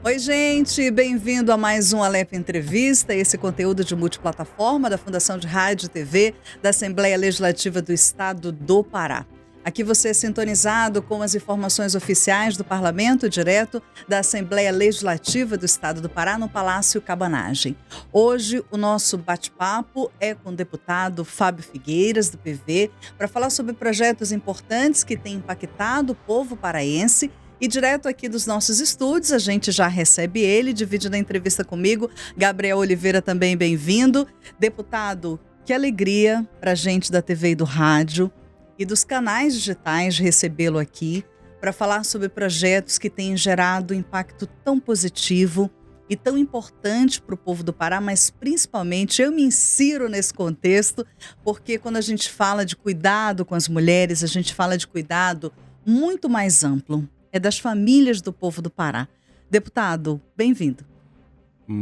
Oi, gente, bem-vindo a mais um Alep Entrevista, esse conteúdo de multiplataforma da Fundação de Rádio e TV da Assembleia Legislativa do Estado do Pará. Aqui você é sintonizado com as informações oficiais do Parlamento, direto da Assembleia Legislativa do Estado do Pará, no Palácio Cabanagem. Hoje, o nosso bate-papo é com o deputado Fábio Figueiras, do PV, para falar sobre projetos importantes que têm impactado o povo paraense. E direto aqui dos nossos estúdios, a gente já recebe ele, dividindo a entrevista comigo. Gabriel Oliveira também bem-vindo. Deputado, que alegria para a gente da TV e do rádio e dos canais digitais recebê-lo aqui para falar sobre projetos que têm gerado impacto tão positivo e tão importante para o povo do Pará, mas principalmente eu me insiro nesse contexto, porque quando a gente fala de cuidado com as mulheres, a gente fala de cuidado muito mais amplo. É das famílias do povo do Pará. Deputado, bem-vindo.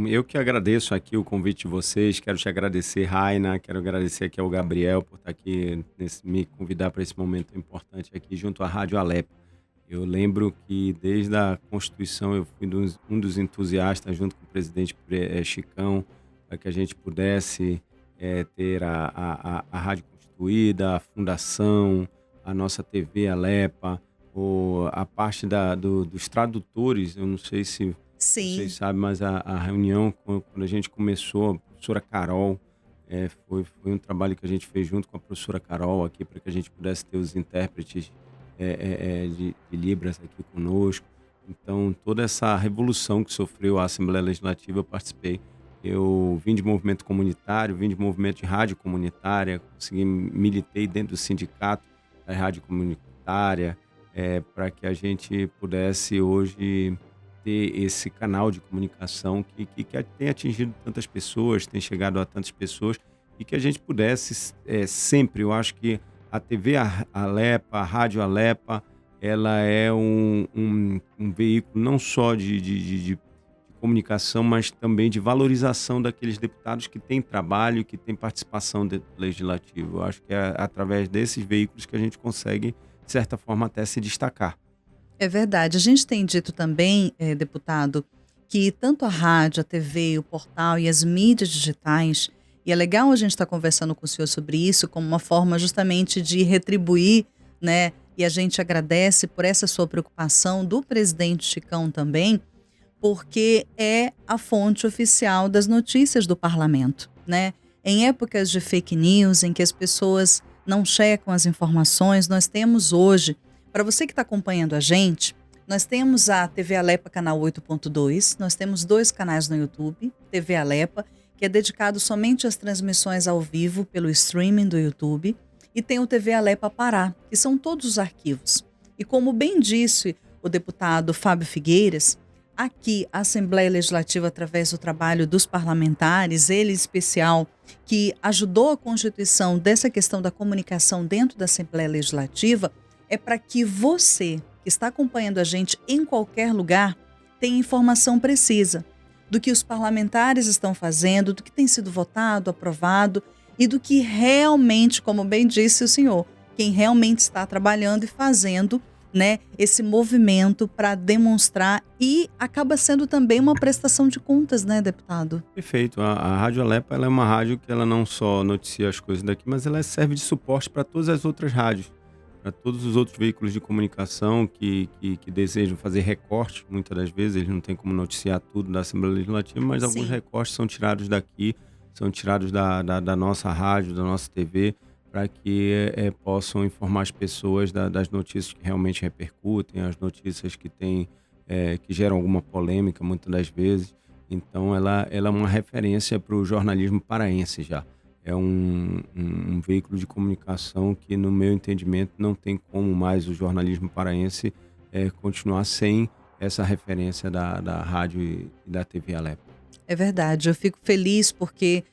Eu que agradeço aqui o convite de vocês, quero te agradecer, Raina, quero agradecer aqui ao Gabriel por estar aqui, me convidar para esse momento importante aqui junto à Rádio Alep. Eu lembro que desde a Constituição eu fui um dos entusiastas junto com o presidente Chicão, para que a gente pudesse ter a Rádio Constituída, a Fundação, a nossa TV Alepa, a parte dos tradutores. Eu não sei se Sim. vocês sabem, mas a reunião, quando a gente começou, a professora Carol, foi um trabalho que a gente fez junto com a professora Carol aqui, para que a gente pudesse ter os intérpretes de Libras aqui conosco. Então, toda essa revolução que sofreu a Assembleia Legislativa, eu participei. Eu vim de movimento comunitário, vim de movimento de rádio comunitária, militei dentro do sindicato da rádio comunitária, para que a gente pudesse hoje ter esse canal de comunicação que tem atingido tantas pessoas, tem chegado a tantas pessoas, e que a gente pudesse sempre, eu acho que a TV Alepa, a Rádio Alepa, ela é um veículo não só de comunicação, mas também de valorização daqueles deputados que têm trabalho, que têm participação legislativa. Eu acho que é através desses veículos que a gente consegue, de certa forma, até se destacar. É verdade. A gente tem dito também, deputado, que tanto a rádio, a TV, o portal e as mídias digitais, e é legal a gente estar conversando com o senhor sobre isso como uma forma justamente de retribuir, né? E a gente agradece por essa sua preocupação do presidente Chicão também, porque é a fonte oficial das notícias do parlamento, né? Em épocas de fake news, em que as pessoas não checam as informações, nós temos hoje, para você que está acompanhando a gente, nós temos a TV Alepa canal 8.2, nós temos 2 canais no YouTube, TV Alepa, que é dedicado somente às transmissões ao vivo pelo streaming do YouTube, e tem o TV Alepa Pará, que são todos os arquivos. E como bem disse o deputado Fábio Figueiras, aqui a Assembleia Legislativa, através do trabalho dos parlamentares, ele em especial, que ajudou a constituição dessa questão da comunicação dentro da Assembleia Legislativa, é para que você, que está acompanhando a gente em qualquer lugar, tenha informação precisa do que os parlamentares estão fazendo, do que tem sido votado, aprovado e do que realmente, como bem disse o senhor, quem realmente está trabalhando e fazendo, né, esse movimento para demonstrar, e acaba sendo também uma prestação de contas, né, deputado? Perfeito. A Rádio Alepa, ela é uma rádio que ela não só noticia as coisas daqui, mas ela serve de suporte para todas as outras rádios, para todos os outros veículos de comunicação que desejam fazer recorte. Muitas das vezes eles não têm como noticiar tudo da Assembleia Legislativa, mas Sim. Alguns recortes são tirados daqui, são tirados da nossa rádio, da nossa TV, para que possam informar as pessoas das notícias que realmente repercutem, as notícias que geram alguma polêmica, muitas das vezes. Então, ela é uma referência para o jornalismo paraense já. É um veículo de comunicação que, no meu entendimento, não tem como mais o jornalismo paraense continuar sem essa referência da rádio e da TV Alepa. É verdade, eu fico feliz porque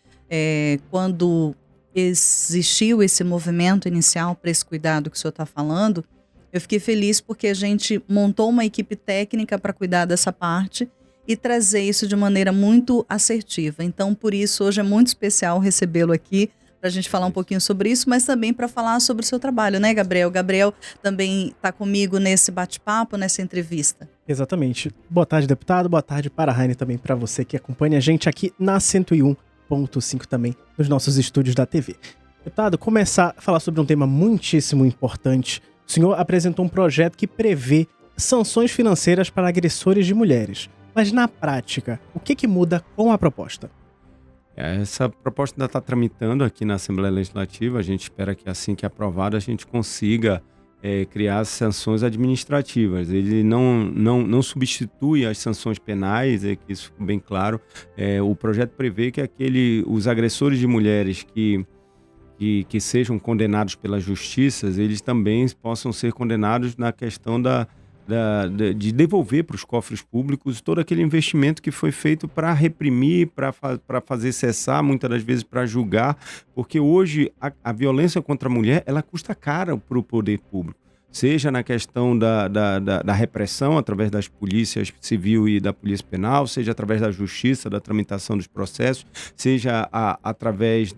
quando existiu esse movimento inicial para esse cuidado que o senhor está falando, eu fiquei feliz porque a gente montou uma equipe técnica para cuidar dessa parte e trazer isso de maneira muito assertiva. Então, por isso, hoje é muito especial recebê-lo aqui para a gente falar um pouquinho sobre isso, mas também para falar sobre o seu trabalho, né, Gabriel? Gabriel também está comigo nesse bate-papo, nessa entrevista. Exatamente. Boa tarde, deputado. Boa tarde, Para-Raine, também para você que acompanha a gente aqui na 101.5 também, nos nossos estúdios da TV. Deputado, começar a falar sobre um tema muitíssimo importante. O senhor apresentou um projeto que prevê sanções financeiras para agressores de mulheres. Mas na prática, o que muda com a proposta? Essa proposta ainda está tramitando aqui na Assembleia Legislativa. A gente espera que assim que aprovada a gente consiga criar sanções administrativas. Ele não substitui as sanções penais, que isso fica bem claro. O projeto prevê que os agressores de mulheres que sejam condenados pela justiça, eles também possam ser condenados na questão de devolver para os cofres públicos todo aquele investimento que foi feito para reprimir, para fazer cessar, muitas das vezes para julgar, porque hoje a violência contra a mulher ela custa caro para o poder público, seja na questão da repressão através das polícias civil e da polícia penal, seja através da justiça, da tramitação dos processos, seja através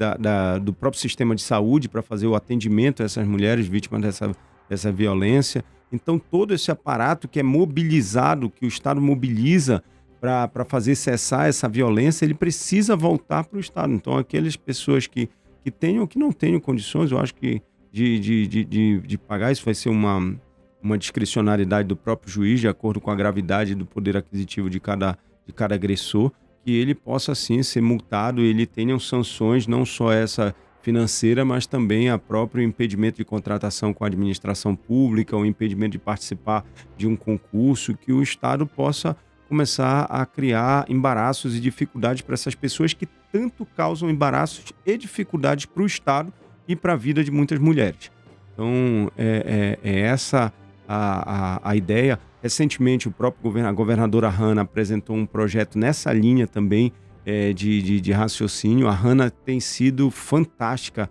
do próprio sistema de saúde para fazer o atendimento a essas mulheres vítimas dessa violência. Então, todo esse aparato que é mobilizado, que o Estado mobiliza para fazer cessar essa violência, ele precisa voltar para o Estado. Então, aquelas pessoas que tenham ou que não tenham condições, eu acho que de pagar, isso vai ser uma discricionariedade do próprio juiz, de acordo com a gravidade do poder aquisitivo de cada agressor, que ele possa, sim, ser multado e ele tenha sanções, não só essa financeira, mas também a próprio impedimento de contratação com a administração pública, o impedimento de participar de um concurso, que o Estado possa começar a criar embaraços e dificuldades para essas pessoas que tanto causam embaraços e dificuldades para o Estado e para a vida de muitas mulheres. Então, é essa a ideia. Recentemente, a governadora Hanna apresentou um projeto nessa linha também, de raciocínio. A Hanna tem sido fantástica.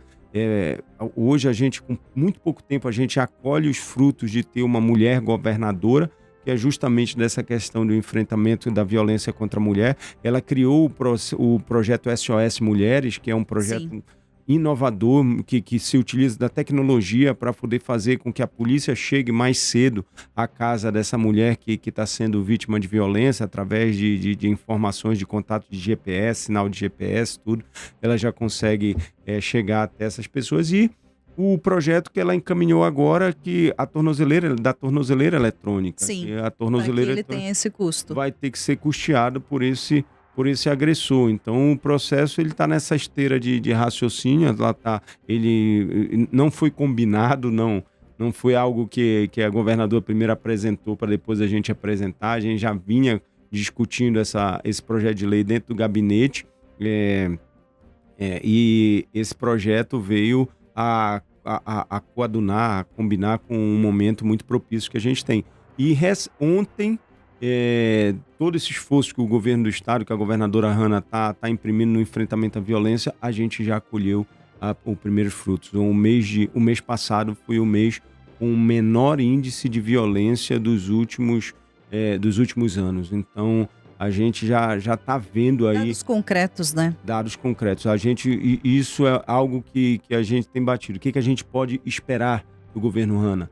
Hoje, a gente, com muito pouco tempo, a gente acolhe os frutos de ter uma mulher governadora, que é justamente dessa questão do enfrentamento da violência contra a mulher. Ela criou o projeto SOS Mulheres, que é um projeto Sim. inovador, que se utiliza da tecnologia para poder fazer com que a polícia chegue mais cedo à casa dessa mulher que está sendo vítima de violência, através de informações de contato de GPS, sinal de GPS, tudo. Ela já consegue chegar até essas pessoas. E o projeto que ela encaminhou agora, que da tornozeleira eletrônica. Sim, que a tornozeleira ele tem esse custo. Vai ter que ser custeado por esse agressor. Então, o processo está nessa esteira de raciocínio. Ele não foi combinado, não foi algo que a governadora primeiro apresentou para depois a gente apresentar. A gente já vinha discutindo esse projeto de lei dentro do gabinete, e esse projeto veio a coadunar, a combinar com um momento muito propício que a gente tem. E ontem, todo esse esforço que o governo do estado, que a governadora Hanna está imprimindo no enfrentamento à violência, a gente já colheu os primeiros frutos. O mês passado foi o mês com o menor índice de violência dos últimos anos. Então, a gente já está vendo aí... Dados concretos, né? Dados concretos. Isso é algo que a gente tem batido. O que a gente pode esperar do governo Hanna?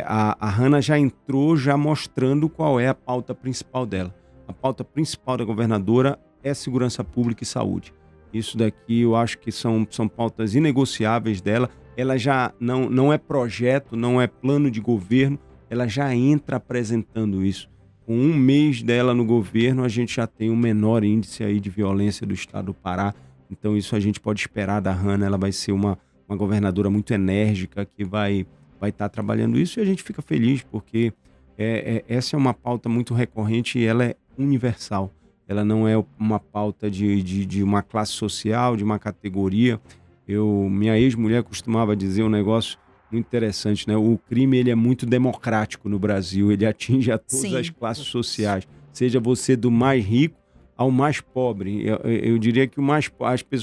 A Hanna já entrou mostrando qual é a pauta principal dela. A pauta principal da governadora é segurança pública e saúde. Isso daqui eu acho que são pautas inegociáveis dela. Ela já não é projeto, não é plano de governo, ela já entra apresentando isso. Com um mês dela no governo, a gente já tem o menor índice aí de violência do estado do Pará. Então isso a gente pode esperar da Hanna. Ela vai ser uma governadora muito enérgica, que vai estar trabalhando isso, e a gente fica feliz porque essa é uma pauta muito recorrente e ela é universal. Ela não é uma pauta de uma classe social, de uma categoria. Minha ex-mulher costumava dizer um negócio muito interessante, né? O crime ele é muito democrático no Brasil, ele atinge a todas Sim. as classes sociais, seja você do mais rico ao mais pobre. Eu diria que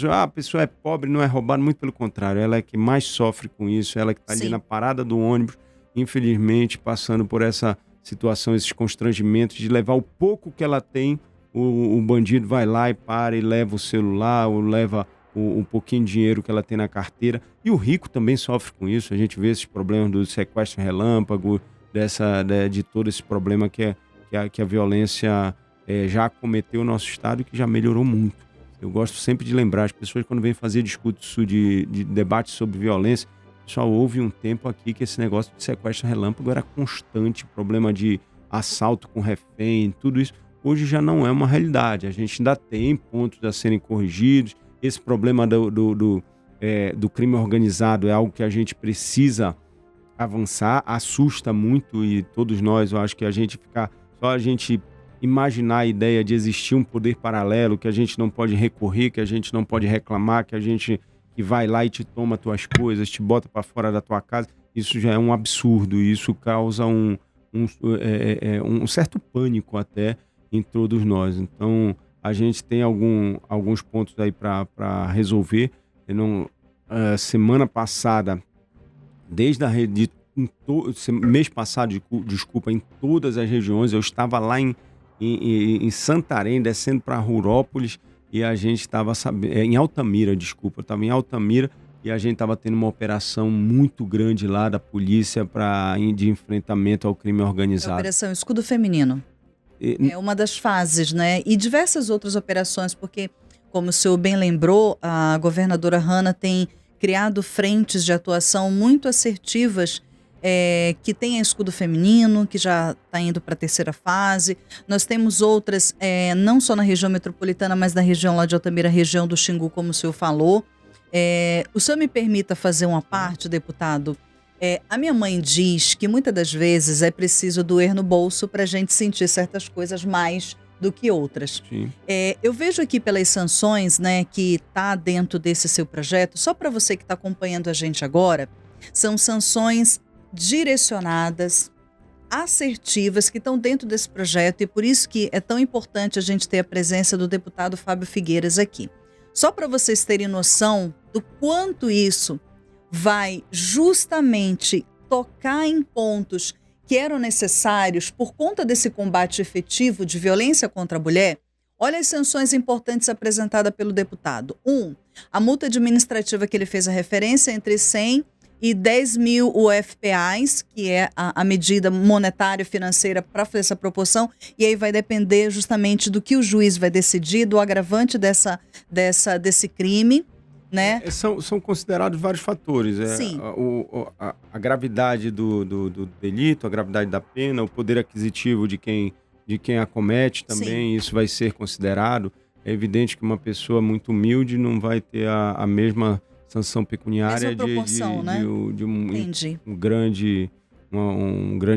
a pessoa é pobre, não é roubada, muito pelo contrário, ela é que mais sofre com isso, ela que está ali na parada do ônibus, infelizmente, passando por essa situação, esses constrangimentos de levar o pouco que ela tem, o bandido vai lá e para e leva o celular, ou leva o pouquinho de dinheiro que ela tem na carteira. E o rico também sofre com isso. A gente vê esses problemas do sequestro relâmpago, de todo esse problema que a violência já acometeu o nosso estado e que já melhorou muito. Eu gosto sempre de lembrar, as pessoas quando vêm fazer discurso de debate sobre violência, só houve um tempo aqui que esse negócio de sequestro relâmpago era constante, problema de assalto com refém, tudo isso. Hoje já não é uma realidade. A gente ainda tem pontos a serem corrigidos. Esse problema do crime organizado é algo que a gente precisa avançar, assusta muito e todos nós, eu acho que a gente imaginar a ideia de existir um poder paralelo, que a gente não pode recorrer, que a gente não pode reclamar, que vai lá e te toma tuas coisas, te bota para fora da tua casa, isso já é um absurdo, isso causa um certo pânico até em todos nós. Então, a gente tem alguns pontos aí para resolver. Semana passada, mês passado, desculpa, em todas as regiões, eu estava lá em Santarém, descendo para Rurópolis, e a gente estava em Altamira, desculpa, eu estava em Altamira, e a gente estava tendo uma operação muito grande lá da polícia de enfrentamento ao crime organizado. A Operação Escudo Feminino. É uma das fases, né? E diversas outras operações, porque, como o senhor bem lembrou, a governadora Hanna tem criado frentes de atuação muito assertivas, que tem a Escudo Feminino, que já está indo para a terceira fase. Nós temos outras, não só na região metropolitana, mas na região lá de Altamira, região do Xingu, como o senhor falou. O senhor me permita fazer uma parte, deputado? A minha mãe diz que muitas das vezes é preciso doer no bolso para a gente sentir certas coisas mais do que outras. Eu vejo aqui pelas sanções, né, que está dentro desse seu projeto, só para você que está acompanhando a gente agora, são sanções direcionadas, assertivas, que estão dentro desse projeto, e por isso que é tão importante a gente ter a presença do deputado Fábio Figueiras aqui. Só para vocês terem noção do quanto isso vai justamente tocar em pontos que eram necessários por conta desse combate efetivo de violência contra a mulher. Olha as sanções importantes apresentadas pelo deputado. A multa administrativa que ele fez a referência entre 100 e 10 mil UFPAs, que é a medida monetária financeira para fazer essa proporção, e aí vai depender justamente do que o juiz vai decidir, do agravante desse crime, né? São considerados vários fatores. Sim. A gravidade do delito, a gravidade da pena, o poder aquisitivo de quem acomete também. Sim. Isso vai ser considerado. É evidente que uma pessoa muito humilde não vai ter a mesma sanção pecuniária de um grande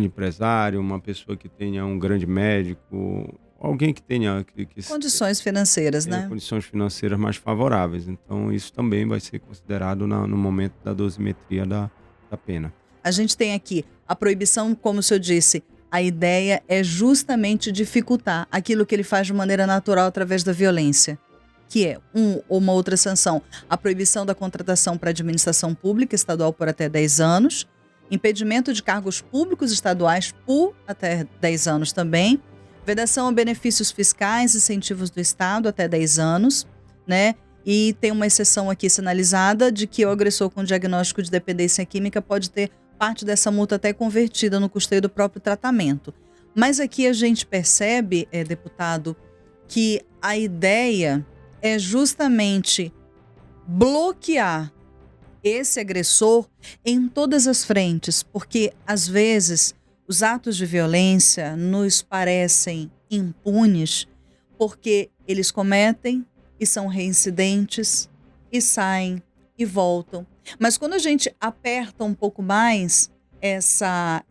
empresário, uma pessoa que tenha um grande médico, alguém que tenha condições financeiras, né? Condições financeiras mais favoráveis. Então, isso também vai ser considerado no momento da dosimetria da pena. A gente tem aqui a proibição, como o senhor disse, a ideia é justamente dificultar aquilo que ele faz de maneira natural através da violência, que é uma outra sanção, a proibição da contratação para a administração pública estadual por até 10 anos, impedimento de cargos públicos estaduais por até 10 anos também, vedação a benefícios fiscais, incentivos do Estado até 10 anos, né? E tem uma exceção aqui sinalizada de que o agressor com diagnóstico de dependência química pode ter parte dessa multa até convertida no custeio do próprio tratamento. Mas aqui a gente percebe, deputado, que a ideia é justamente bloquear esse agressor em todas as frentes, porque às vezes os atos de violência nos parecem impunes porque eles cometem e são reincidentes e saem e voltam. Mas quando a gente aperta um pouco mais essa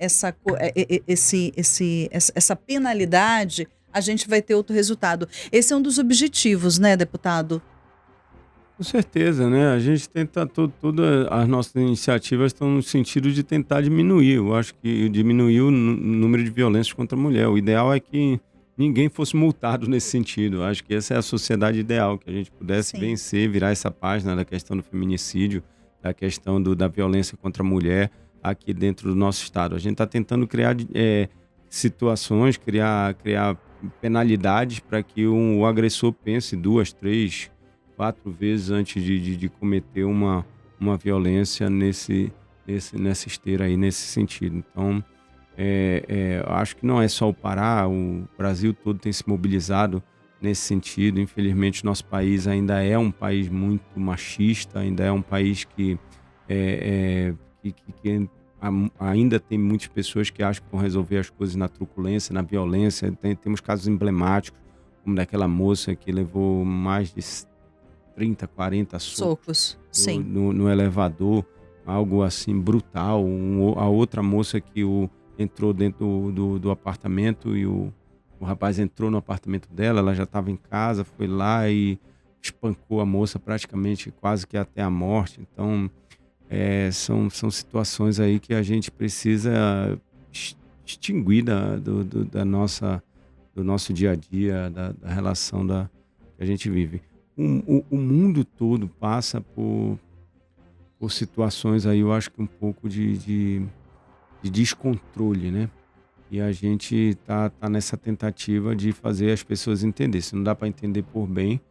penalidade, a gente vai ter outro resultado. Esse é um dos objetivos, né, deputado? Com certeza, né? A gente tenta, todas as nossas iniciativas estão no sentido de tentar diminuir. Eu acho que diminuir o número de violências contra a mulher. O ideal é que ninguém fosse multado nesse sentido. Eu acho que essa é a sociedade ideal, que a gente pudesse vencer, virar essa página da questão do feminicídio, da questão da violência contra a mulher aqui dentro do nosso estado. A gente está tentando criar situações, criar penalidades para que o agressor pense 2, 3, 4 vezes antes de cometer uma violência nessa esteira aí, nesse sentido. Então, eu acho que não é só o Pará, o Brasil todo tem se mobilizado nesse sentido. Infelizmente, nosso país ainda é um país muito machista, ainda é um país que ainda tem muitas pessoas que acham que vão resolver as coisas na truculência, na violência. Temos casos emblemáticos, como daquela moça que levou mais de 30, 40 socos sim. no elevador, algo assim brutal. A outra moça que entrou dentro do apartamento e o rapaz entrou no apartamento dela, ela já estava em casa, foi lá e espancou a moça praticamente quase que até a morte. Então, são situações aí que a gente precisa extinguir do nosso dia a dia, da relação que a gente vive. O mundo todo passa por situações aí, eu acho que um pouco de descontrole, né? E a gente tá nessa tentativa de fazer as pessoas entenderem. Se não dá para entender por bem,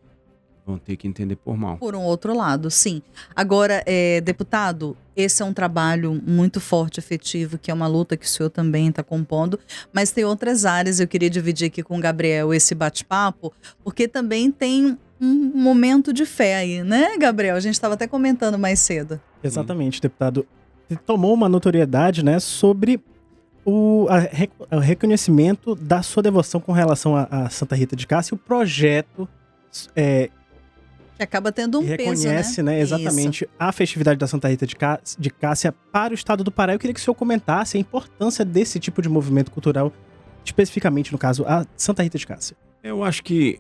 vão ter que entender por mal. Por um outro lado, sim. Agora, deputado, esse é um trabalho muito forte, efetivo, que é uma luta que o senhor também está compondo, mas tem outras áreas. Eu queria dividir aqui com o Gabriel esse bate-papo, porque também tem um momento de fé aí, né, Gabriel? A gente estava até comentando mais cedo. Exatamente, deputado. Tomou uma notoriedade, né, sobre o reconhecimento da sua devoção com relação a Santa Rita de Cássia, o projeto que acaba tendo um peso, reconhece, né, exatamente, a festividade da Santa Rita de Cássia para o estado do Pará. Eu queria que o senhor comentasse a importância desse tipo de movimento cultural, especificamente, no caso, a Santa Rita de Cássia. Eu acho que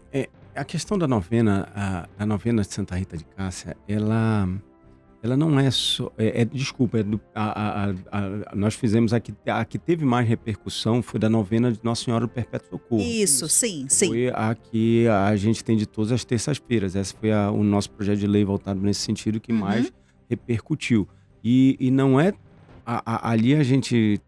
a questão da novena, a novena de Santa Rita de Cássia, ela não é só... nós fizemos a que teve mais repercussão foi da novena de Nossa Senhora do Perpétuo Socorro. Isso, sim. Foi a que a gente tem de todas as terças-feiras. Esse foi o nosso projeto de lei voltado nesse sentido que mais repercutiu. E não é... ali a gente...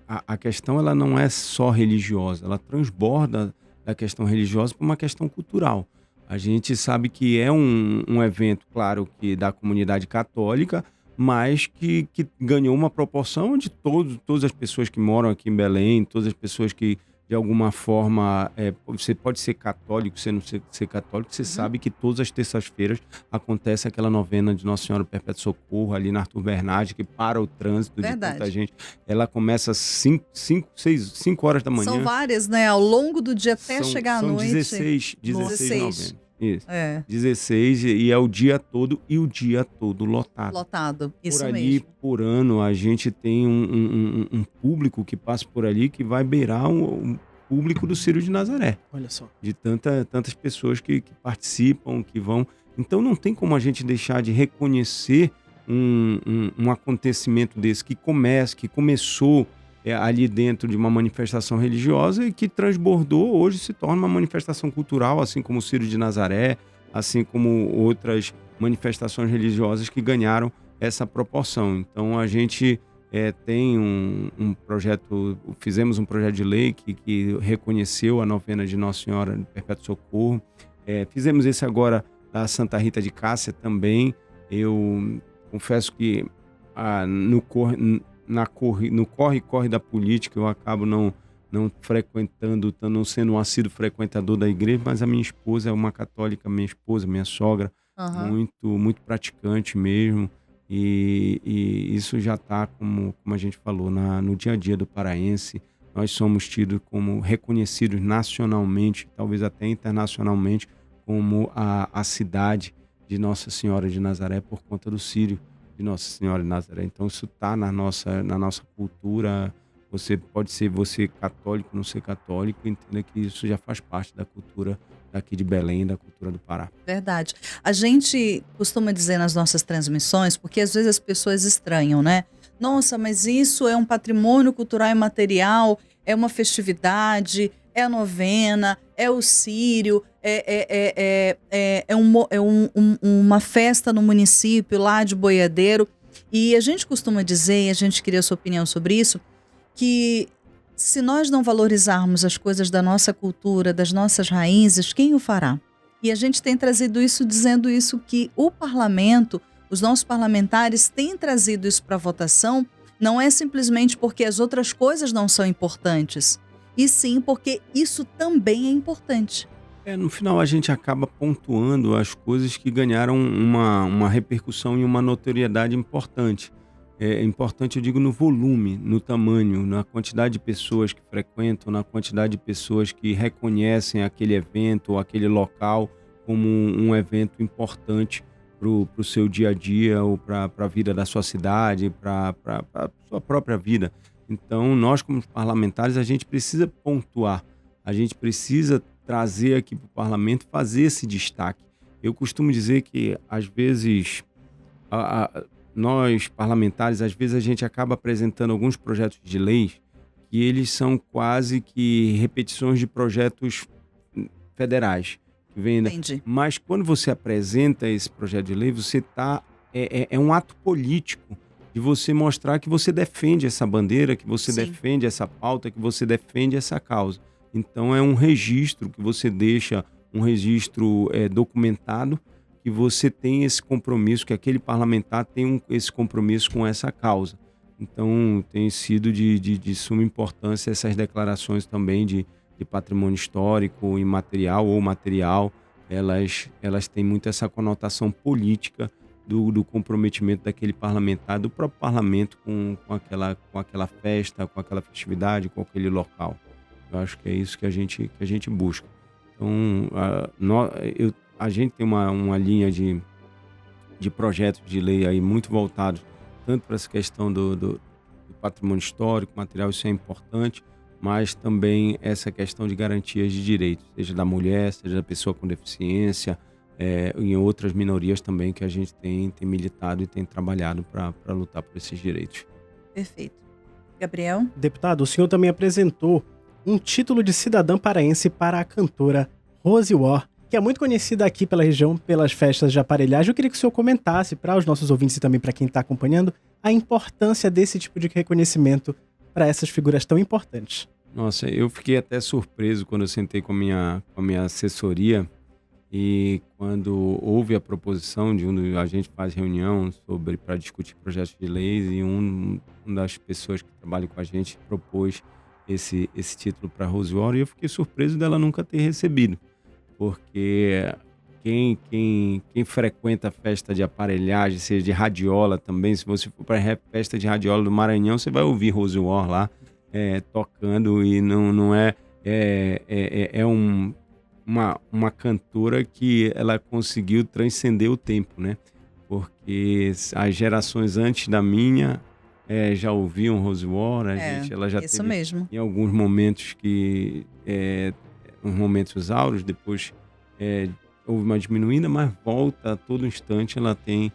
A questão ela não é só religiosa, ela transborda da questão religiosa para uma questão cultural. A gente sabe que é um evento, claro, que da comunidade católica, mas que ganhou uma proporção de todas as pessoas que moram aqui em Belém, todas as pessoas que, de alguma forma, você pode ser católico, você não ser católico, você sabe que todas as terças-feiras acontece aquela novena de Nossa Senhora do Perpétuo Socorro, ali na Arthur Bernardi, que para o trânsito de tanta gente. Ela começa às 5 horas da manhã. São várias, né? Ao longo do dia até chegar à noite. São 16 novenas. Isso. 16 e é o dia todo e o dia todo lotado. Lotado, isso por ali, mesmo. Por ano, a gente tem um público que passa por ali que vai beirar o público do Círio de Nazaré. Olha só. De tantas pessoas que participam, que vão... Então não tem como a gente deixar de reconhecer um acontecimento desse que começou ali dentro de uma manifestação religiosa e que transbordou, hoje se torna uma manifestação cultural, assim como o Círio de Nazaré, assim como outras manifestações religiosas que ganharam essa proporção. Então a gente tem um projeto, fizemos um projeto de lei que reconheceu a novena de Nossa Senhora do Perpétuo Socorro. Fizemos esse agora da Santa Rita de Cássia também. Eu confesso que no corre-corre da política eu acabo não frequentando, não sendo um assíduo frequentador da igreja, mas a minha esposa é uma católica, minha sogra, muito praticante mesmo, e isso já está, como a gente falou, no dia a dia do paraense. Nós somos tidos como reconhecidos nacionalmente, talvez até internacionalmente, como a cidade de Nossa Senhora de Nazaré por conta do Círio de Nossa Senhora de Nazaré. Então isso está na nossa cultura. Você pode ser católico, não ser católico, entenda que isso já faz parte da cultura daqui de Belém, da cultura do Pará. Verdade. A gente costuma dizer nas nossas transmissões, porque às vezes as pessoas estranham, né? Nossa, mas isso é um patrimônio cultural imaterial, é uma festividade, é a novena, é o Círio, uma festa no município lá de Boiadeiro. E a gente costuma dizer, e a gente queria a sua opinião sobre isso, que se nós não valorizarmos as coisas da nossa cultura, das nossas raízes, quem o fará? E a gente tem trazido isso, dizendo isso, que o parlamento, os nossos parlamentares têm trazido isso para votação, não é simplesmente porque as outras coisas não são importantes, e sim porque isso também é importante. No final a gente acaba pontuando as coisas que ganharam uma repercussão e uma notoriedade importante. É importante, eu digo, no volume, no tamanho, na quantidade de pessoas que frequentam, na quantidade de pessoas que reconhecem aquele evento ou aquele local como um evento importante para o seu dia a dia ou para a vida da sua cidade, para a sua própria vida. Então, nós como parlamentares, a gente precisa pontuar, a gente precisa trazer aqui para o parlamento, fazer esse destaque. Eu costumo dizer que, às vezes, nós parlamentares, às vezes a gente acaba apresentando alguns projetos de lei que eles são quase que repetições de projetos federais. Entendi. Mas quando você apresenta esse projeto de lei, você é um ato político de você mostrar que você defende essa bandeira, que você Sim. defende essa pauta, que você defende essa causa. Então é um registro que você deixa, um registro documentado, que você tem esse compromisso, que aquele parlamentar tem esse compromisso com essa causa. Então tem sido de suma importância essas declarações também de patrimônio histórico, imaterial ou material. Elas têm muito essa conotação política do comprometimento daquele parlamentar, do próprio parlamento com aquela festa, com aquela festividade, com aquele local. Eu acho que é isso que a gente busca. Então, a gente tem uma linha de projetos de lei aí muito voltados tanto para essa questão do patrimônio histórico, material, isso é importante, mas também essa questão de garantias de direitos, seja da mulher, seja da pessoa com deficiência, em outras minorias também que a gente tem militado e tem trabalhado para lutar por esses direitos. Perfeito. Gabriel? Deputado, o senhor também apresentou um título de cidadã paraense para a cantora Rose War, que é muito conhecida aqui pela região pelas festas de aparelhagem. Eu queria que o senhor comentasse para os nossos ouvintes e também para quem está acompanhando a importância desse tipo de reconhecimento para essas figuras tão importantes. Nossa, eu fiquei até surpreso quando eu sentei com a minha assessoria e quando houve a proposição a gente faz reunião para discutir projetos de leis e uma das pessoas que trabalha com a gente propôs esse título para Rose War e eu fiquei surpreso dela nunca ter recebido, porque quem frequenta festa de aparelhagem, seja de radiola também, se você for para a festa de radiola do Maranhão, você vai ouvir Rose War lá tocando e não uma cantora que ela conseguiu transcender o tempo, né? Porque as gerações antes da minha já ouviam Rose War, ela já isso teve mesmo. em alguns momentos uns momentos áureos, depois houve uma diminuída, mas volta a todo instante, ela tem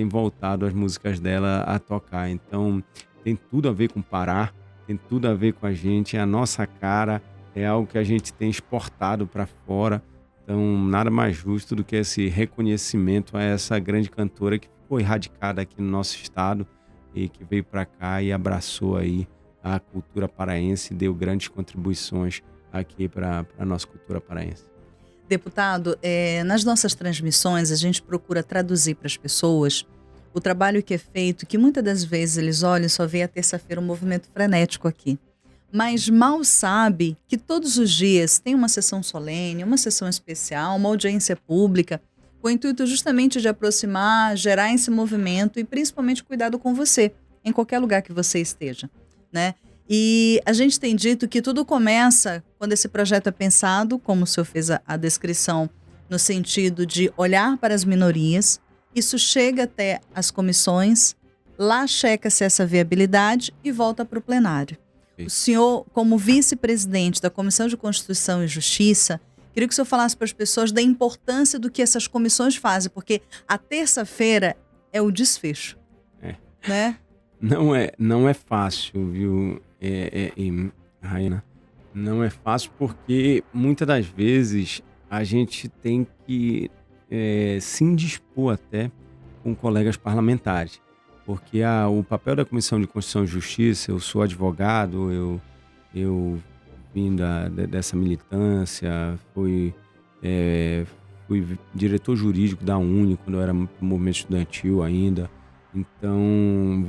voltado as músicas dela a tocar. Então tem tudo a ver com Pará, tem tudo a ver com a gente, é a nossa cara, é algo que a gente tem exportado para fora. Então, nada mais justo do que esse reconhecimento a essa grande cantora que foi radicada aqui no nosso estado e que veio para cá e abraçou aí a cultura paraense e deu grandes contribuições aqui para a nossa cultura paraense. Deputado, nas nossas transmissões a gente procura traduzir para as pessoas o trabalho que é feito, que muitas das vezes eles olham e só vê a terça-feira um movimento frenético aqui. Mas mal sabe que todos os dias tem uma sessão solene, uma sessão especial, uma audiência pública, com o intuito justamente de aproximar, gerar esse movimento e principalmente cuidado com você, em qualquer lugar que você esteja, né? E a gente tem dito que tudo começa quando esse projeto é pensado, como o senhor fez a descrição, no sentido de olhar para as minorias. Isso chega até as comissões, lá checa-se essa viabilidade e volta para o plenário. Sim. O senhor, como vice-presidente da Comissão de Constituição e Justiça, queria que o senhor falasse para as pessoas da importância do que essas comissões fazem, porque a terça-feira é o desfecho, né? Não é fácil, viu, Raina? Não é fácil porque muitas das vezes a gente tem que se indispor até com colegas parlamentares, porque o papel da Comissão de Constituição e Justiça, eu sou advogado, eu vim dessa militância, fui fui diretor jurídico da UNE quando eu era movimento estudantil ainda. Então,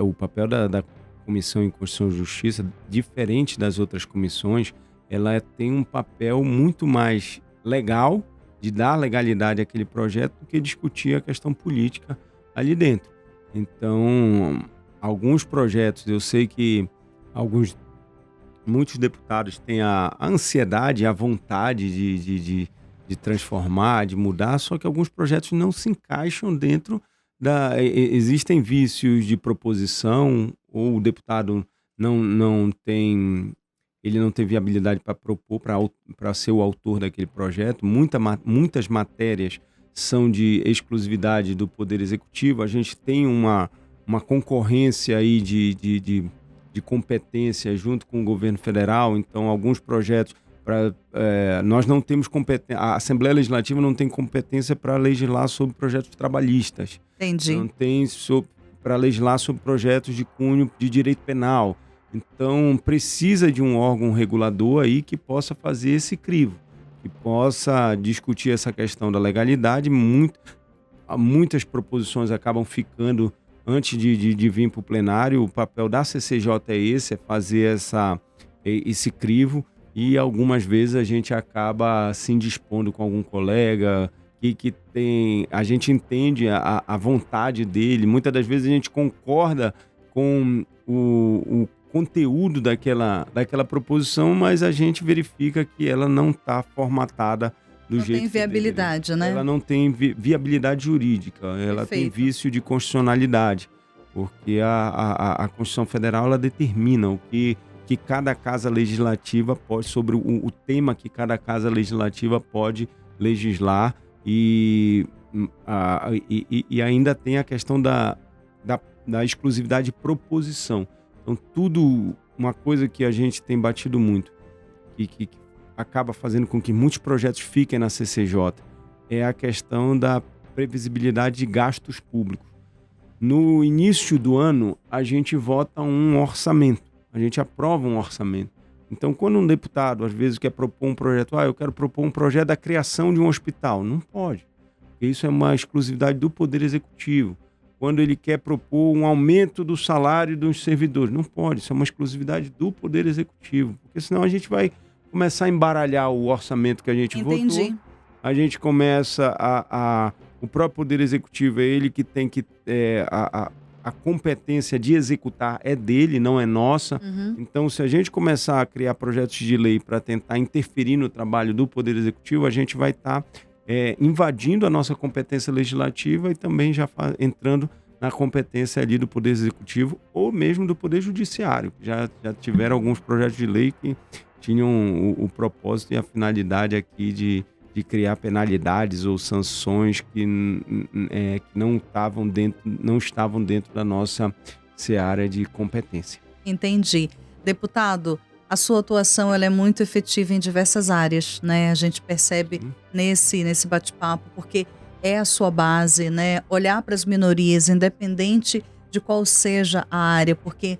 o papel da Comissão em Constituição e Justiça, diferente das outras comissões, ela tem um papel muito mais legal, de dar legalidade àquele projeto, do que discutir a questão política ali dentro. Então, alguns projetos, eu sei que muitos deputados têm a ansiedade, a vontade de transformar, de mudar, só que alguns projetos não se encaixam dentro existem vícios de proposição, ou o deputado não tem viabilidade para propor, para ser o autor daquele projeto. Muitas matérias são de exclusividade do Poder Executivo. A gente tem uma concorrência aí de competência junto com o governo federal. Então, alguns projetos, nós não temos competência, a Assembleia Legislativa não tem competência para legislar sobre projetos trabalhistas. Entendi. Não tem para legislar sobre projetos de cunho de direito penal. Então, precisa de um órgão regulador aí que possa fazer esse crivo, que possa discutir essa questão da legalidade. Muitas proposições acabam ficando antes de vir para o plenário. O papel da CCJ é esse, é fazer esse crivo, e algumas vezes a gente acaba se indispondo com algum colega a gente entende a vontade dele. Muitas das vezes a gente concorda com o conteúdo daquela proposição, mas a gente verifica que ela não está formatada do jeito que não tem viabilidade, né? Ela não tem viabilidade jurídica, ela tem vício de constitucionalidade, porque a Constituição Federal ela determina o que cada casa legislativa pode, sobre o tema que cada casa legislativa pode legislar, e ainda tem a questão da exclusividade de proposição. Então, uma coisa que a gente tem batido muito, que acaba fazendo com que muitos projetos fiquem na CCJ, é a questão da previsibilidade de gastos públicos. No início do ano, a gente vota um orçamento, a gente aprova um orçamento. Então, quando um deputado, às vezes, quer propor um projeto, eu quero propor um projeto da criação de um hospital, não pode, porque isso é uma exclusividade do Poder Executivo. Quando ele quer propor um aumento do salário dos servidores, não pode, isso é uma exclusividade do Poder Executivo, porque senão a gente vai começar a embaralhar o orçamento que a gente votou. A gente começa o próprio Poder Executivo, é ele que tem que... A competência de executar é dele, não é nossa. Uhum. Então, se a gente começar a criar projetos de lei para tentar interferir no trabalho do Poder Executivo, a gente vai estar invadindo a nossa competência legislativa e também já entrando na competência ali do Poder Executivo ou mesmo do Poder Judiciário. Já tiveram alguns projetos de lei que tinham o propósito e a finalidade aqui de criar penalidades ou sanções que não estavam dentro da nossa seara de competência. Entendi. Deputado, a sua atuação ela é muito efetiva em diversas áreas, né? A gente percebe nesse bate-papo, porque é a sua base, né? Olhar para as minorias, independente de qual seja a área, porque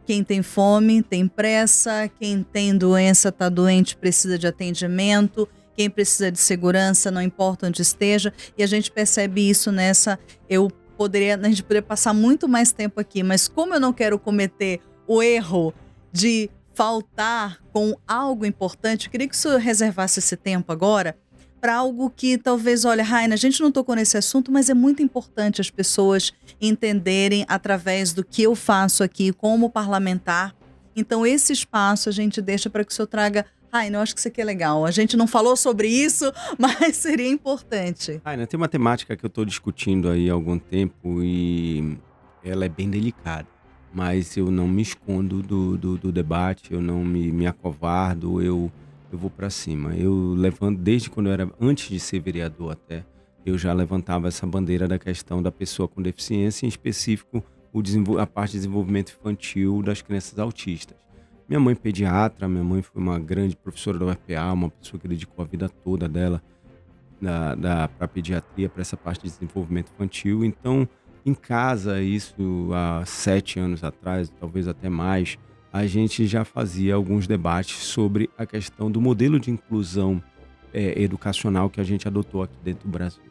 quem tem fome tem pressa, quem tem doença, está doente, precisa de atendimento, quem precisa de segurança, não importa onde esteja, e a gente percebe isso nessa... A gente poderia passar muito mais tempo aqui, mas como eu não quero cometer o erro de faltar com algo importante, eu queria que o senhor reservasse esse tempo agora para algo que talvez, olha, Raina, a gente não tocou nesse assunto, mas é muito importante as pessoas entenderem através do que eu faço aqui como parlamentar. Então, esse espaço a gente deixa para que o senhor traga... Raina, eu acho que isso aqui é legal. A gente não falou sobre isso, mas seria importante. Raina, tem uma temática que eu estou discutindo aí há algum tempo e ela é bem delicada. Mas eu não me escondo do debate, eu não me acovardo, eu vou para cima. Eu levanto, desde quando eu era, antes de ser vereador até, eu já levantava essa bandeira da questão da pessoa com deficiência, em específico a parte de desenvolvimento infantil das crianças autistas. Minha mãe pediatra, minha mãe foi uma grande professora da UFPA, uma pessoa que dedicou a vida toda dela para a pediatria, para essa parte de desenvolvimento infantil. Então, em casa, isso há 7 anos atrás, talvez até mais, a gente já fazia alguns debates sobre a questão do modelo de inclusão educacional que a gente adotou aqui dentro do Brasil.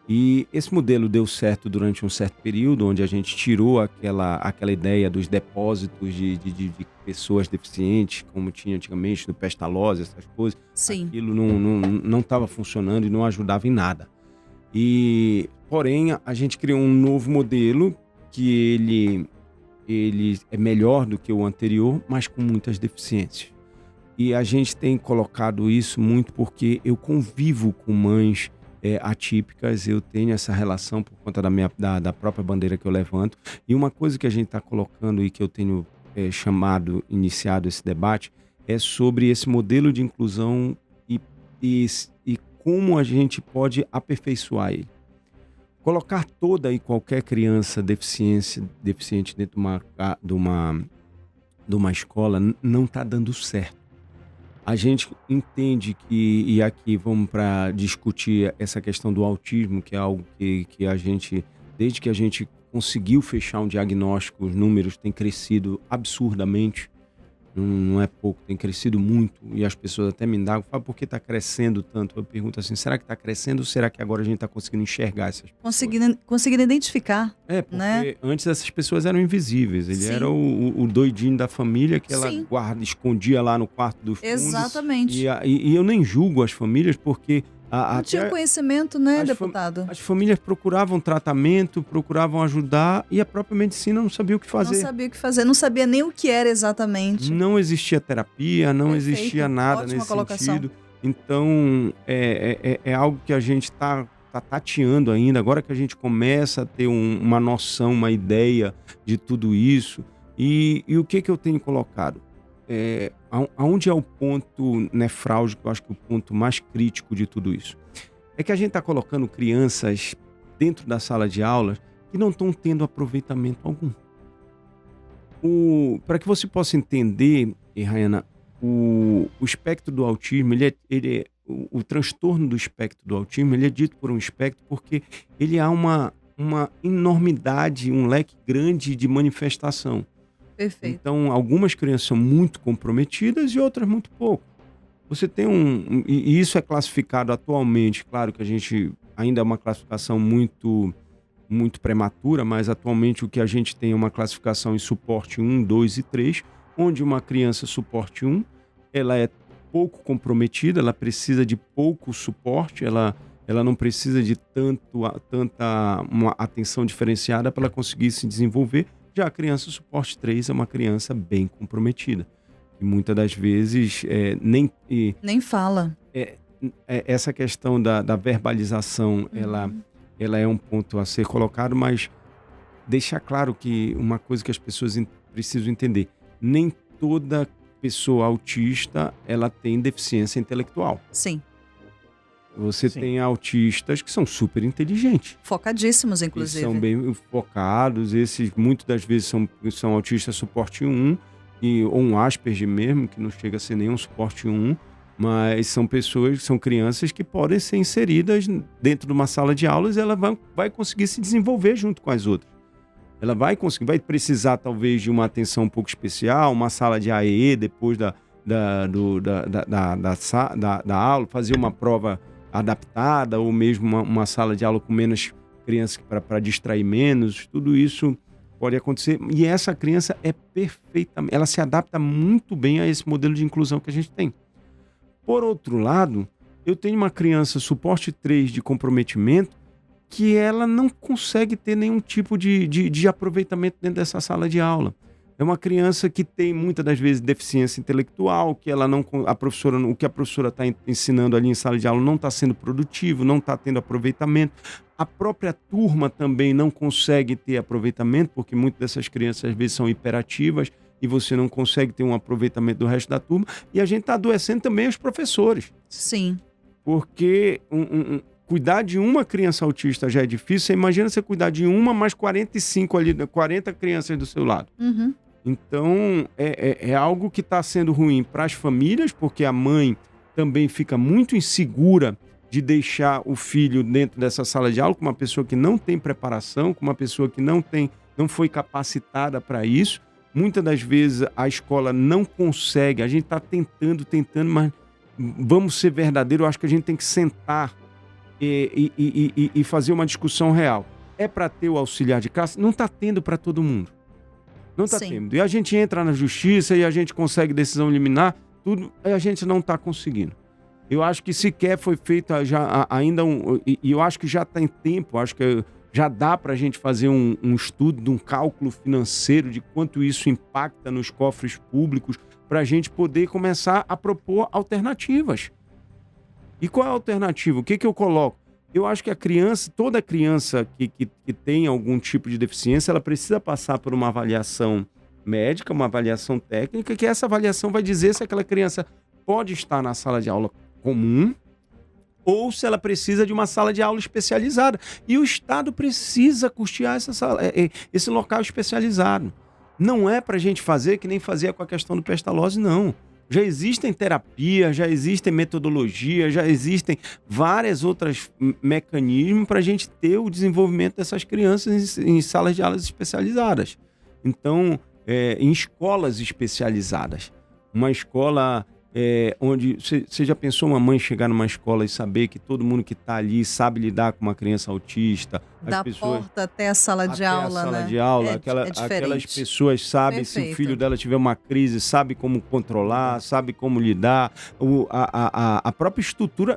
E esse modelo deu certo durante um certo período, onde a gente tirou aquela ideia dos depósitos de pessoas deficientes, como tinha antigamente no Pestalozzi, essas coisas. Sim. Aquilo não estava funcionando e não ajudava em nada. Porém, a gente criou um novo modelo que ele é melhor do que o anterior, mas com muitas deficiências. E a gente tem colocado isso muito porque eu convivo com mães atípicas, eu tenho essa relação por conta da própria bandeira que eu levanto. E uma coisa que a gente está colocando e que eu tenho iniciado esse debate, é sobre esse modelo de inclusão e como a gente pode aperfeiçoar ele. Colocar toda e qualquer criança deficiente dentro de uma escola não está dando certo. A gente entende e aqui vamos para discutir essa questão do autismo, que é algo que a gente, desde que a gente conseguiu fechar um diagnóstico, os números têm crescido absurdamente, não é pouco, tem crescido muito, e as pessoas até me indagam, por que está crescendo tanto? Eu pergunto assim, será que está crescendo ou será que agora a gente está conseguindo enxergar essas pessoas? Conseguindo identificar, porque né? Antes essas pessoas eram invisíveis, ele Sim. era o doidinho da família que ela Sim. escondia lá no quarto dos fundos. Exatamente. E eu nem julgo as famílias, porque Não tinha conhecimento, né, deputado? as famílias procuravam tratamento, procuravam ajudar, e a própria medicina não sabia o que fazer. Não sabia o que fazer, não sabia nem o que era exatamente. Não existia terapia, não Perfeito. existia nada Ótima nesse colocação. sentido. Então, é algo que a gente está tateando ainda, agora que a gente começa a ter uma noção, uma ideia de tudo isso. E o que eu tenho colocado? Aonde é o ponto nefrálgico, eu acho que o ponto mais crítico de tudo isso? É que a gente está colocando crianças dentro da sala de aula que não estão tendo aproveitamento algum. Para que você possa entender, Rayana, o espectro do autismo, o transtorno do espectro do autismo, ele é dito por um espectro porque ele há uma enormidade, um leque grande de manifestação. Perfeito. Então, algumas crianças são muito comprometidas e outras muito pouco. Você tem e isso é classificado atualmente, claro que a gente ainda é uma classificação muito, muito prematura, mas atualmente o que a gente tem é uma classificação em suporte 1, 2 e 3, onde uma criança suporte 1, ela é pouco comprometida, ela precisa de pouco suporte, ela não precisa de tanta uma atenção diferenciada para ela conseguir se desenvolver. Já a criança suporte 3 é uma criança bem comprometida. E muitas das vezes nem fala. Essa questão da verbalização, ela é um ponto a ser colocado, mas deixar claro que uma coisa que as pessoas precisam entender, nem toda pessoa autista ela tem deficiência intelectual. Sim. Você Sim. tem autistas que são super inteligentes. Focadíssimos, Eles inclusive. são bem focados, esses muitas das vezes são autistas suporte 1, ou um Asperger mesmo, que não chega a ser nenhum suporte 1, mas são crianças que podem ser inseridas dentro de uma sala de aulas e ela vai conseguir se desenvolver junto com as outras. Ela vai precisar talvez de uma atenção um pouco especial, uma sala de AE depois da aula, fazer uma prova adaptada ou mesmo uma sala de aula com menos crianças para distrair menos, tudo isso pode acontecer. E essa criança ela se adapta muito bem a esse modelo de inclusão que a gente tem. Por outro lado, eu tenho uma criança suporte 3 de comprometimento que ela não consegue ter nenhum tipo de aproveitamento dentro dessa sala de aula. É uma criança que tem muitas das vezes deficiência intelectual, que o que a professora está ensinando ali em sala de aula não está sendo produtivo, não está tendo aproveitamento. A própria turma também não consegue ter aproveitamento, porque muitas dessas crianças às vezes são hiperativas e você não consegue ter um aproveitamento do resto da turma. E a gente está adoecendo também os professores. Sim. Porque cuidar de uma criança autista já é difícil. Você imagina você cuidar de uma mais 45 ali, 40 crianças do seu lado. Uhum. Então, é algo que está sendo ruim para as famílias, porque a mãe também fica muito insegura de deixar o filho dentro dessa sala de aula com uma pessoa que não tem preparação, com uma pessoa que não foi capacitada para isso. Muitas das vezes a escola não consegue, a gente está tentando, mas vamos ser verdadeiros, eu acho que a gente tem que sentar e fazer uma discussão real. É para ter o auxiliar de classe? Não está tendo para todo mundo. Não está tendo. E a gente entra na justiça e a gente consegue decisão liminar, tudo, e a gente não está conseguindo. Eu acho que sequer foi feita já ainda e eu acho que já está em tempo, acho que já dá para a gente fazer um estudo de um cálculo financeiro de quanto isso impacta nos cofres públicos para a gente poder começar a propor alternativas. E qual é a alternativa? O que eu coloco? Eu acho que toda criança que tem algum tipo de deficiência, ela precisa passar por uma avaliação médica, uma avaliação técnica, que essa avaliação vai dizer se aquela criança pode estar na sala de aula comum ou se ela precisa de uma sala de aula especializada. E o Estado precisa custear esse local especializado. Não é para a gente fazer que nem fazia com a questão do Pestalozzi, não. Já existem terapias, já existem metodologias, já existem vários outros mecanismos para a gente ter o desenvolvimento dessas crianças em salas de aulas especializadas. Então, em escolas especializadas. Uma escola onde... Você já pensou uma mãe chegar numa escola e saber que todo mundo que está ali sabe lidar com uma criança autista? Da porta até a sala de aula, né? Aquelas pessoas sabem se o filho dela tiver uma crise, sabe como controlar, sabe como lidar. A própria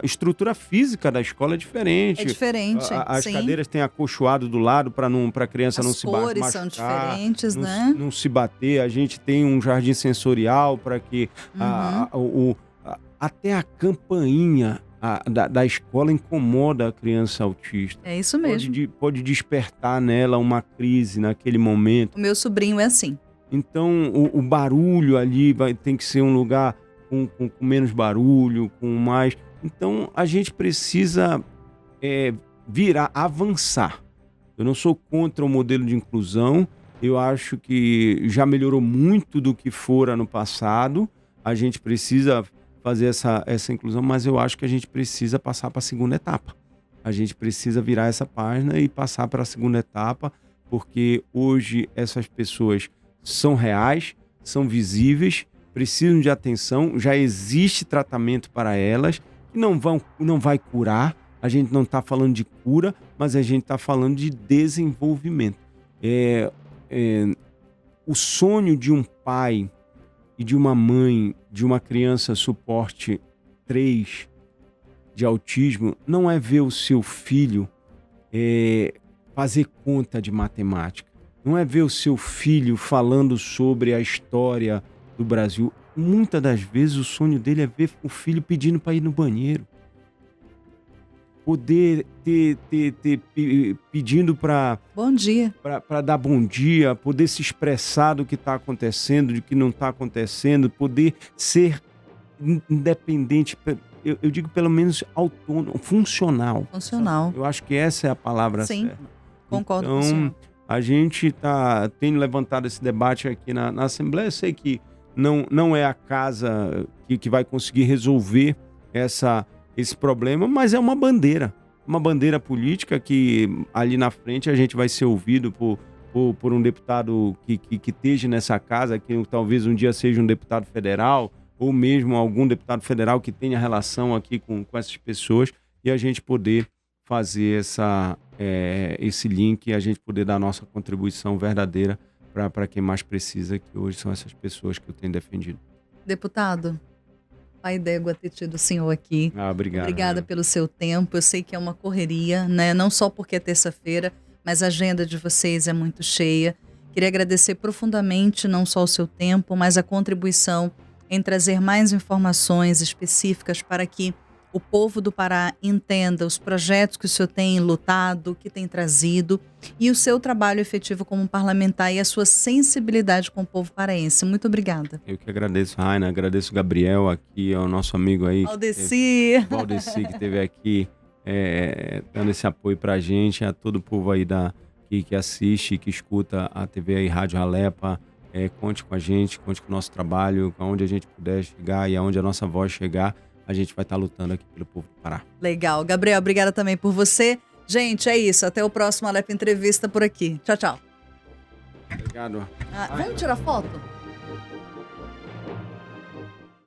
estrutura física da escola é diferente. É diferente, As cadeiras têm acolchoado do lado para a criança não se machucar. As cores são diferentes, né? Não se bater. A gente tem um jardim sensorial para que até a campainha da escola incomoda a criança autista. É isso mesmo. Pode despertar nela uma crise naquele momento. O meu sobrinho é assim. Então, o barulho ali tem que ser um lugar com menos barulho, com mais... Então, a gente precisa avançar. Eu não sou contra o modelo de inclusão. Eu acho que já melhorou muito do que fora no passado. A gente precisa fazer essa inclusão, mas eu acho que a gente precisa passar para a segunda etapa. A gente precisa virar essa página e passar para a segunda etapa, porque hoje essas pessoas são reais, são visíveis, precisam de atenção, já existe tratamento para elas, que não vai curar. A gente não está falando de cura, mas a gente está falando de desenvolvimento. O sonho de um pai e de uma mãe, de uma criança suporte 3 de autismo, não é ver o seu filho fazer conta de matemática. Não é ver o seu filho falando sobre a história do Brasil. Muitas das vezes o sonho dele é ver o filho pedindo para ir no banheiro. Poder pedindo para... Bom dia. Para dar bom dia, poder se expressar do que está acontecendo, do que não está acontecendo, poder ser independente, eu digo pelo menos autônomo, funcional. Funcional. Eu acho que essa é a palavra certa. Sim, concordo com o senhor. A gente tem levantado esse debate aqui na Assembleia. Eu sei que não é a casa que vai conseguir resolver esse problema, mas é uma bandeira política que ali na frente a gente vai ser ouvido por um deputado que esteja nessa casa, que talvez um dia seja um deputado federal, ou mesmo algum deputado federal que tenha relação aqui com essas pessoas, e a gente poder fazer esse link e a gente poder dar a nossa contribuição verdadeira para quem mais precisa, que hoje são essas pessoas que eu tenho defendido. Deputado, pai d'égua ter tido o senhor aqui. Obrigado. Obrigada pelo seu tempo. Eu sei que é uma correria, né? Não só porque é terça-feira, mas a agenda de vocês é muito cheia. Queria agradecer profundamente não só o seu tempo, mas a contribuição em trazer mais informações específicas para que o povo do Pará entenda os projetos que o senhor tem lutado, que tem trazido, e o seu trabalho efetivo como parlamentar e a sua sensibilidade com o povo paraense. Muito obrigada. Eu que agradeço, Raina, agradeço o Gabriel aqui, ao nosso amigo aí. Valdeci, que esteve aqui dando esse apoio pra gente, a todo o povo aí que assiste, que escuta a TV aí, Rádio Alepa. Conte com a gente, conte com o nosso trabalho, aonde a gente puder chegar e aonde a nossa voz chegar, a gente vai estar lutando aqui pelo povo do Pará. Legal. Gabriel, obrigada também por você. Gente, é isso. Até o próximo Alepa Entrevista por aqui. Tchau, tchau. Obrigado. Vamos tirar foto?